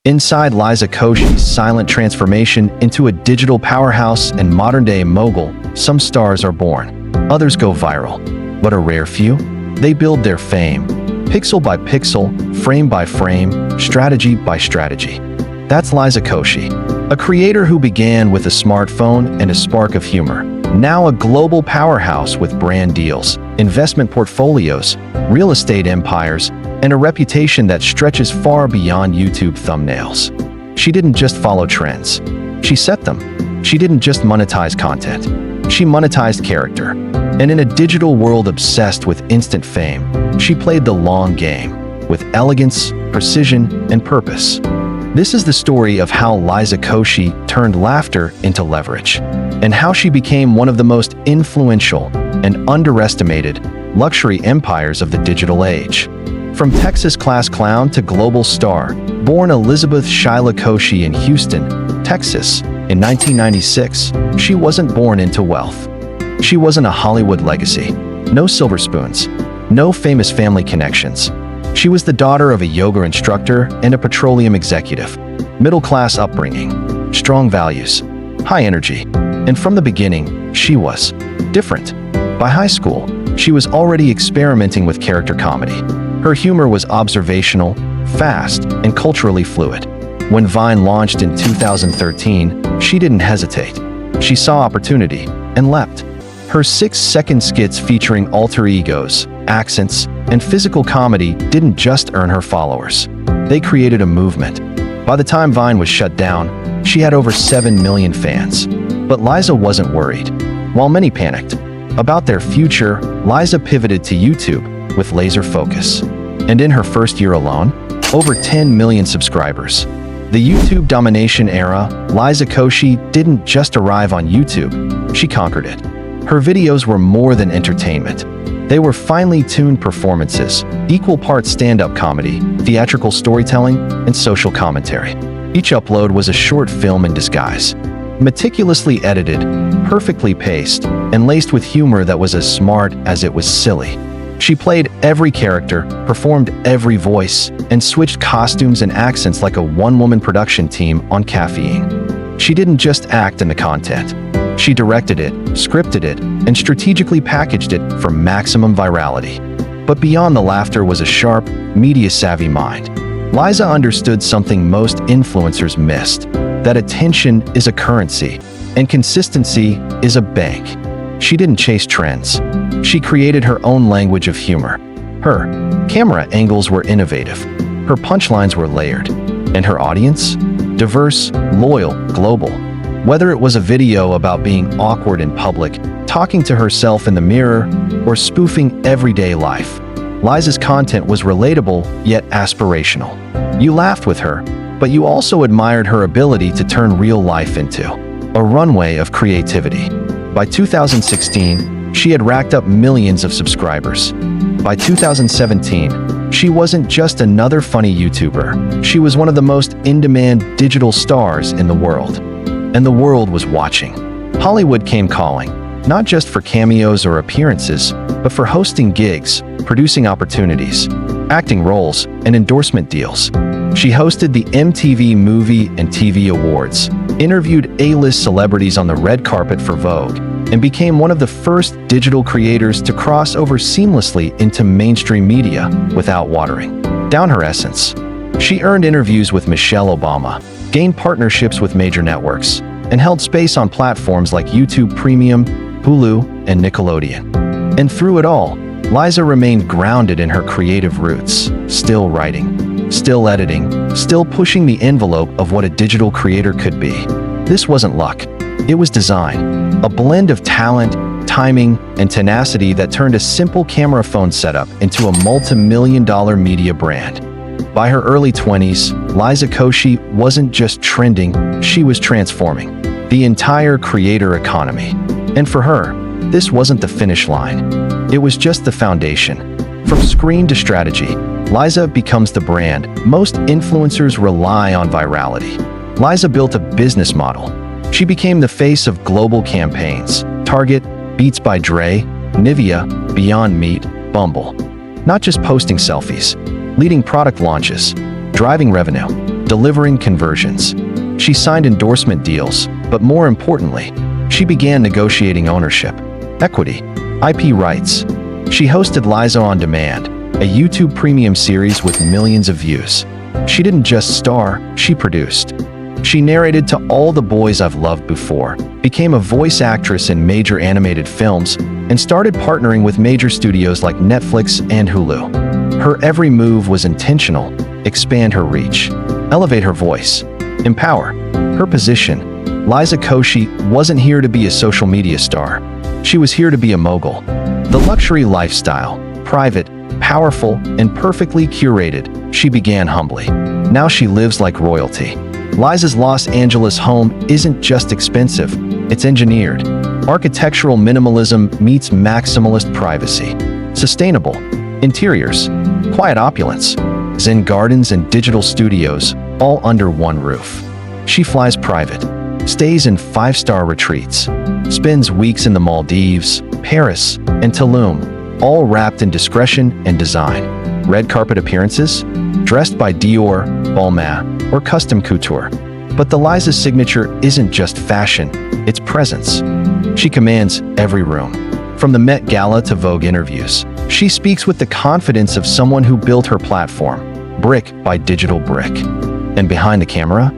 Inside Liza Koshy's silent transformation into a digital powerhouse and modern-day mogul, some stars are born. Others go viral. But a rare few? They build their fame, pixel by pixel, frame by frame, strategy by strategy. That's Liza Koshy, a creator who began with a smartphone and a spark of humor. Now a global powerhouse with brand deals, investment portfolios, real estate empires, and a reputation that stretches far beyond YouTube thumbnails. She didn't just follow trends. She set them. She didn't just monetize content. She monetized character. And in a digital world obsessed with instant fame, she played the long game with elegance, precision, and purpose. This is the story of how Liza Koshy turned laughter into leverage, and how she became one of the most influential and underestimated luxury empires of the digital age. From Texas class clown to global star, born Elizabeth Shyla Koshy in Houston, Texas, in 1996, she wasn't born into wealth. She wasn't a Hollywood legacy. No silver spoons. No famous family connections. She was the daughter of a yoga instructor and a petroleum executive. Middle-class upbringing, strong values, high energy. And from the beginning, she was different. By high school, she was already experimenting with character comedy. Her humor was observational, fast, and culturally fluid. When Vine launched in 2013, she didn't hesitate. She saw opportunity and leapt. Her 6-second skits featuring alter egos, accents, and physical comedy didn't just earn her followers. They created a movement. By the time Vine was shut down, she had over 7 million fans. But Liza wasn't worried. While many panicked about their future, Liza pivoted to YouTube with laser focus. And in her first year alone, over 10 million subscribers. The YouTube domination era, Liza Koshy didn't just arrive on YouTube, she conquered it. Her videos were more than entertainment. They were finely tuned performances, equal parts stand-up comedy, theatrical storytelling, and social commentary. Each upload was a short film in disguise, meticulously edited, perfectly paced, and laced with humor that was as smart as it was silly. She played every character, performed every voice, and switched costumes and accents like a one-woman production team on caffeine. She didn't just act in the content. She directed it, scripted it, and strategically packaged it for maximum virality. But beyond the laughter was a sharp, media-savvy mind. Liza understood something most influencers missed, that attention is a currency, and consistency is a bank. She didn't chase trends. She created her own language of humor. Her camera angles were innovative. Her punchlines were layered. And her audience? Diverse, loyal, global. Whether it was a video about being awkward in public, talking to herself in the mirror, or spoofing everyday life, Liza's content was relatable yet aspirational. You laughed with her, but you also admired her ability to turn real life into a runway of creativity. By 2016, she had racked up millions of subscribers. By 2017, she wasn't just another funny YouTuber. She was one of the most in-demand digital stars in the world. And the world was watching. Hollywood came calling, not just for cameos or appearances, but for hosting gigs, producing opportunities, acting roles, and endorsement deals. She hosted the MTV Movie and TV Awards, interviewed A-list celebrities on the red carpet for Vogue, and became one of the first digital creators to cross over seamlessly into mainstream media without watering down her essence. She earned interviews with Michelle Obama, gained partnerships with major networks, and held space on platforms like YouTube Premium, Hulu, and Nickelodeon. And through it all, Liza remained grounded in her creative roots, still writing, still editing, still pushing the envelope of what a digital creator could be. This wasn't luck. It was design, a blend of talent, timing, and tenacity that turned a simple camera phone setup into a multi-million-dollar media brand. By her early 20s, Liza Koshy wasn't just trending, she was transforming the entire creator economy. And for her, this wasn't the finish line. It was just the foundation. From screen to strategy, Liza becomes the brand most influencers rely on virality. Liza built a business model. She became the face of global campaigns: Target, Beats by Dre, Nivea, Beyond Meat, Bumble. Not just posting selfies, leading product launches, driving revenue, delivering conversions. She signed endorsement deals, but more importantly, she began negotiating ownership, equity, IP rights. She hosted Liza On Demand, a YouTube premium series with millions of views. She didn't just star, she produced. She narrated To All the Boys I've Loved Before, became a voice actress in major animated films, and started partnering with major studios like Netflix and Hulu. Her every move was intentional: expand her reach, elevate her voice, empower her position. Liza Koshy wasn't here to be a social media star. She was here to be a mogul. The luxury lifestyle, private, powerful, and perfectly curated, she began humbly. Now she lives like royalty. Liza's Los Angeles home isn't just expensive, it's engineered. Architectural minimalism meets maximalist privacy. Sustainable interiors, quiet opulence, Zen gardens and digital studios, all under one roof. She flies private, stays in five-star retreats, spends weeks in the Maldives, Paris, and Tulum, all wrapped in discretion and design. Red carpet appearances, dressed by Dior, Balmain, or custom couture. But the Liza signature isn't just fashion, it's presence. She commands every room. From the Met Gala to Vogue interviews, she speaks with the confidence of someone who built her platform, brick by digital brick. And behind the camera,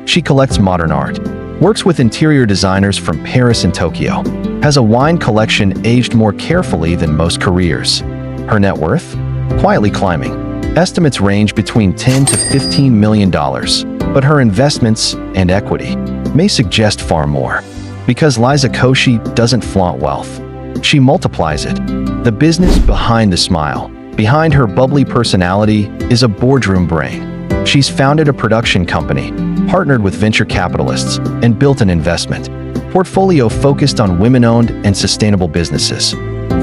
she collects modern art, works with interior designers from Paris and Tokyo, has a wine collection aged more carefully than most careers. Her net worth? Quietly climbing. Estimates range between $10 to $15 million, but her investments and equity may suggest far more. Because Liza Koshy doesn't flaunt wealth, she multiplies it. The business behind the smile, behind her bubbly personality, is a boardroom brain. She's founded a production company, partnered with venture capitalists, and built an investment portfolio focused on women-owned and sustainable businesses.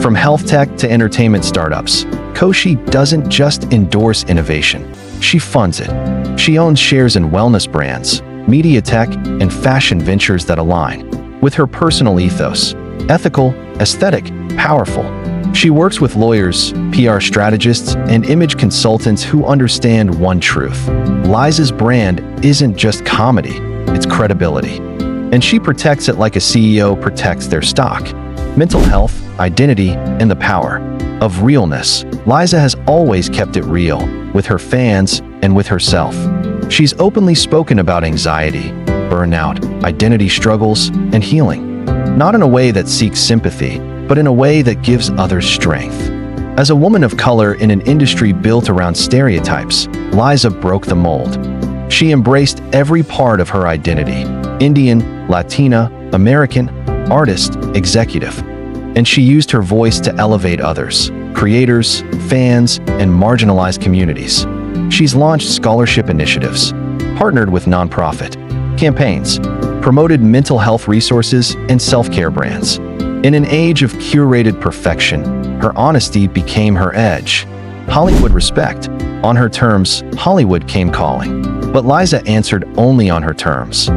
From health tech to entertainment startups, Koshy doesn't just endorse innovation, she funds it. She owns shares in wellness brands, media tech, and fashion ventures that align with her personal ethos: ethical, aesthetic, powerful. She works with lawyers, PR strategists, and image consultants who understand one truth: Liza's brand isn't just comedy, it's credibility. And she protects it like a CEO protects their stock. Mental health, identity, and the power of realness. Liza has always kept it real, with her fans and with herself. She's openly spoken about anxiety, burnout, identity struggles, and healing. Not in a way that seeks sympathy, but in a way that gives others strength. As a woman of color in an industry built around stereotypes, Liza broke the mold. She embraced every part of her identity: Indian, Latina, American, artist, executive. And she used her voice to elevate others, creators, fans, and marginalized communities. She's launched scholarship initiatives, partnered with nonprofit campaigns, promoted mental health resources and self-care brands. In an age of curated perfection, her honesty became her edge. Hollywood respect. On her terms, Hollywood came calling. But Liza answered only on her terms.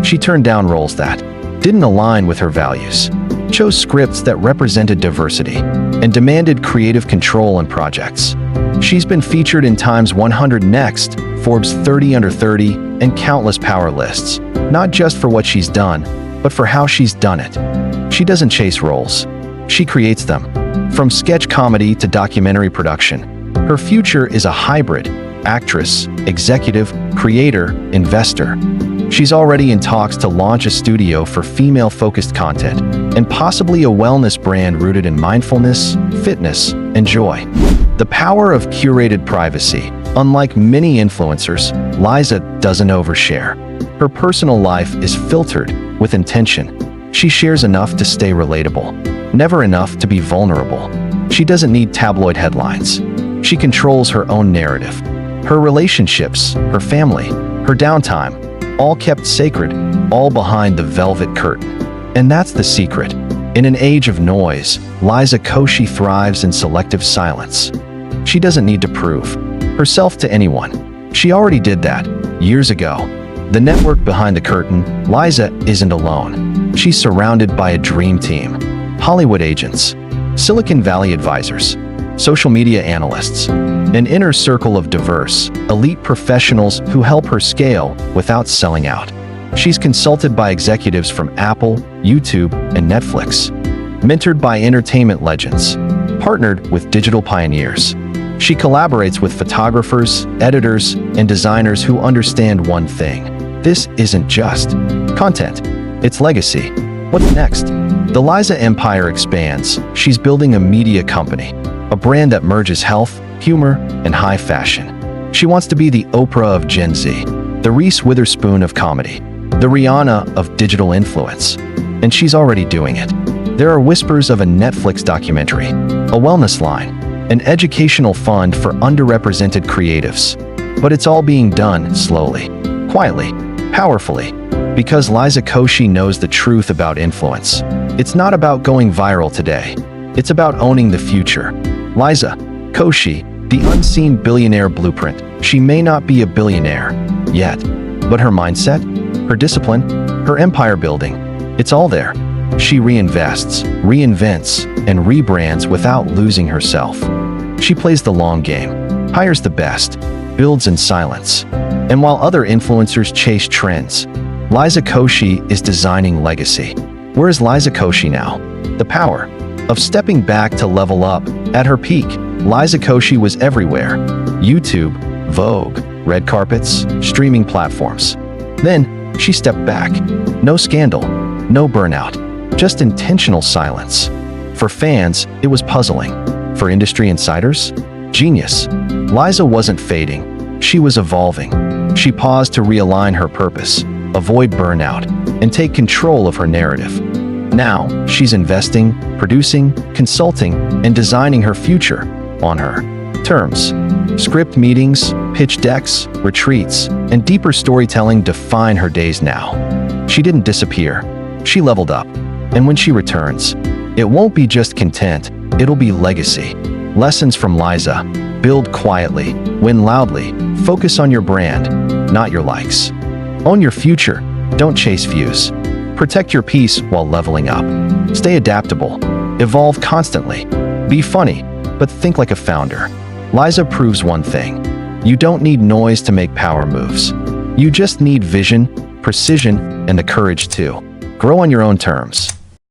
She turned down roles that didn't align with her values, chose scripts that represented diversity, and demanded creative control in projects. She's been featured in Time's 100 Next, Forbes 30 Under 30, and countless power lists, not just for what she's done, but for how she's done it. She doesn't chase roles, she creates them. From sketch comedy to documentary production, her future is a hybrid: actress, executive, creator, investor. She's already in talks to launch a studio for female-focused content, and possibly a wellness brand rooted in mindfulness, fitness, and joy. The power of curated privacy. Unlike many influencers, Liza doesn't overshare. Her personal life is filtered with intention. She shares enough to stay relatable, never enough to be vulnerable. She doesn't need tabloid headlines. She controls her own narrative. Her relationships, her family, her downtime, all kept sacred, all behind the velvet curtain. And that's the secret. In an age of noise, Liza Koshy thrives in selective silence. She doesn't need to prove herself to anyone. She already did that years ago. The network behind the curtain, Liza isn't alone. She's surrounded by a dream team: Hollywood agents, Silicon Valley advisors, social media analysts, an inner circle of diverse, elite professionals who help her scale without selling out. She's consulted by executives from Apple, YouTube, and Netflix, mentored by entertainment legends, partnered with digital pioneers. She collaborates with photographers, editors, and designers who understand one thing. This isn't just content, it's legacy. What's next? The Liza empire expands. She's building a media company, a brand that merges health, humor, and high fashion. She wants to be the Oprah of Gen Z, the Reese Witherspoon of comedy, the Rihanna of digital influence. And she's already doing it. There are whispers of a Netflix documentary, a wellness line, an educational fund for underrepresented creatives. But it's all being done slowly, quietly, powerfully, because Liza Koshy knows the truth about influence. It's not about going viral today. It's about owning the future. Liza Koshy, the unseen billionaire blueprint. She may not be a billionaire yet, but her mindset, her discipline, her empire building, it's all there. She reinvests, reinvents, and rebrands without losing herself. She plays the long game, hires the best, builds in silence. And while other influencers chase trends, Liza Koshy is designing legacy. Where is Liza Koshy now? The power of stepping back to level up. At her peak, Liza Koshy was everywhere. YouTube, Vogue, red carpets, streaming platforms. Then, she stepped back. No scandal, no burnout, just intentional silence. For fans, it was puzzling. For industry insiders, genius. Liza wasn't fading. She was evolving. She paused to realign her purpose, avoid burnout, and take control of her narrative. Now, she's investing, producing, consulting, and designing her future on her terms. Script meetings, pitch decks, retreats, and deeper storytelling define her days now. She didn't disappear. She leveled up. And when she returns, it won't be just content, it'll be legacy. Lessons from Liza. Build quietly, win loudly, focus on your brand, not your likes. Own your future, don't chase views. Protect your peace while leveling up. Stay adaptable, evolve constantly. Be funny, but think like a founder. Liza proves one thing. You don't need noise to make power moves. You just need vision, precision, and the courage to grow on your own terms.